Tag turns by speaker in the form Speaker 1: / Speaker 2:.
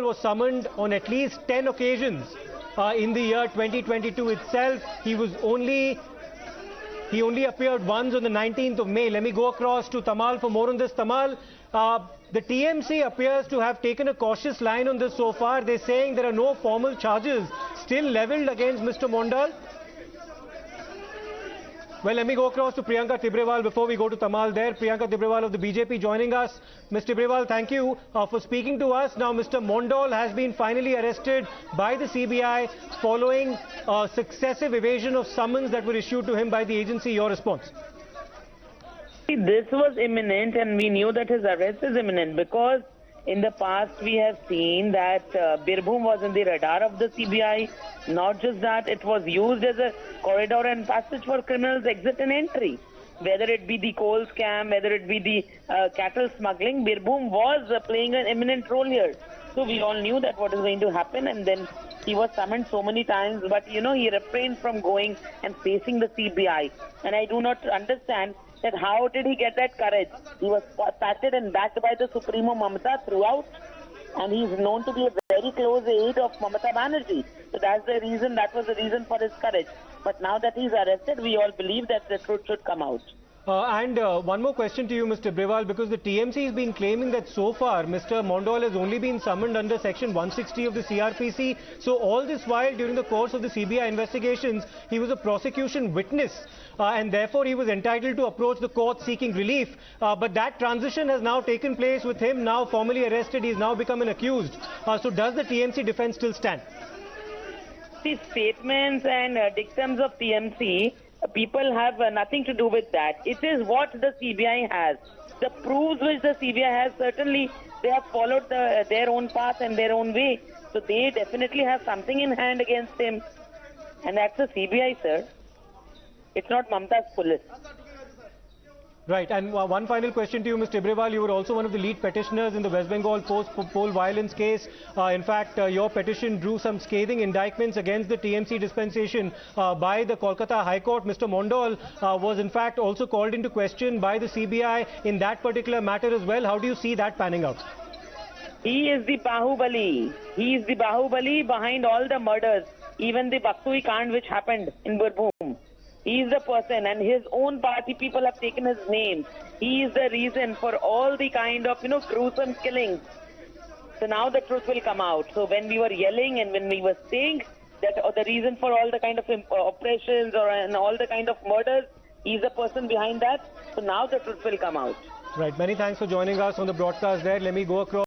Speaker 1: Mondal was summoned on at least 10 occasions in the year 2022 itself. He only appeared once on the 19th of May. Let me go across to Tamal for more on this. Tamal, the TMC appears to have taken a cautious line on this so far. They're saying there are no formal charges still levelled against Mr. Mondal. Well, let me go across to Priyanka Tibrewal before we go to Tamal there. Priyanka Tibrewal of the BJP joining us. Ms. Tibrewal, thank you for speaking to us. Now, Mr. Mondal has been finally arrested by the CBI following successive evasion of summons that were issued to him by the agency. Your response?
Speaker 2: This was imminent, and we knew that his arrest is imminent because in the past we have seen that Birbhum was in the radar of the CBI. Not just that, it was used as a corridor and passage for criminals' exit and entry. Whether it be the coal scam, whether it be the cattle smuggling, Birbhum was playing an eminent role here. So we all knew that what is going to happen, and then he was summoned so many times, but he refrained from going and facing the CBI. And I do not understand that how did he get that courage? He was patted and backed by the Supremo Mamata throughout, and he's known to be a very close aide of Mamata Banerjee. So that was the reason for his courage. But now that he's arrested, we all believe that the truth should come out.
Speaker 1: And one more question to you, Mr. Tibrewal, because the TMC has been claiming that so far Mr. Mondal has only been summoned under Section 160 of the CRPC. So all this while, during the course of the CBI investigations, he was a prosecution witness, and therefore he was entitled to approach the court seeking relief. But that transition has now taken place with him now formally arrested. He's now become an accused. So does the TMC defense still stand?
Speaker 2: The statements and dictums of TMC, people have nothing to do with that. It is what the CBI has. The proofs which the CBI has, certainly they have followed their own path and their own way. So they definitely have something in hand against him. And that's the CBI, sir. It's not Mamata's police.
Speaker 1: Right, and one final question to you, Mr. Tibrewal. You were also one of the lead petitioners in the West Bengal post-poll violence case. In fact, your petition drew some scathing indictments against the TMC dispensation by the Kolkata High Court. Mr. Mondal was in fact also called into question by the CBI in that particular matter as well. How do you see that panning out?
Speaker 2: He is the Bahubali. He is the Bahubali behind all the murders, even the Baksui Kand which happened in Birbhum. He is the person, and his own party people have taken his name. He is the reason for all the kind of, gruesome killings. So now the truth will come out. So when we were yelling and when we were saying that the reason for all the kind of oppressions and all the kind of murders, he is the person behind that. So now the truth will come out.
Speaker 1: Right. Many thanks for joining us on the broadcast there. Let me go across.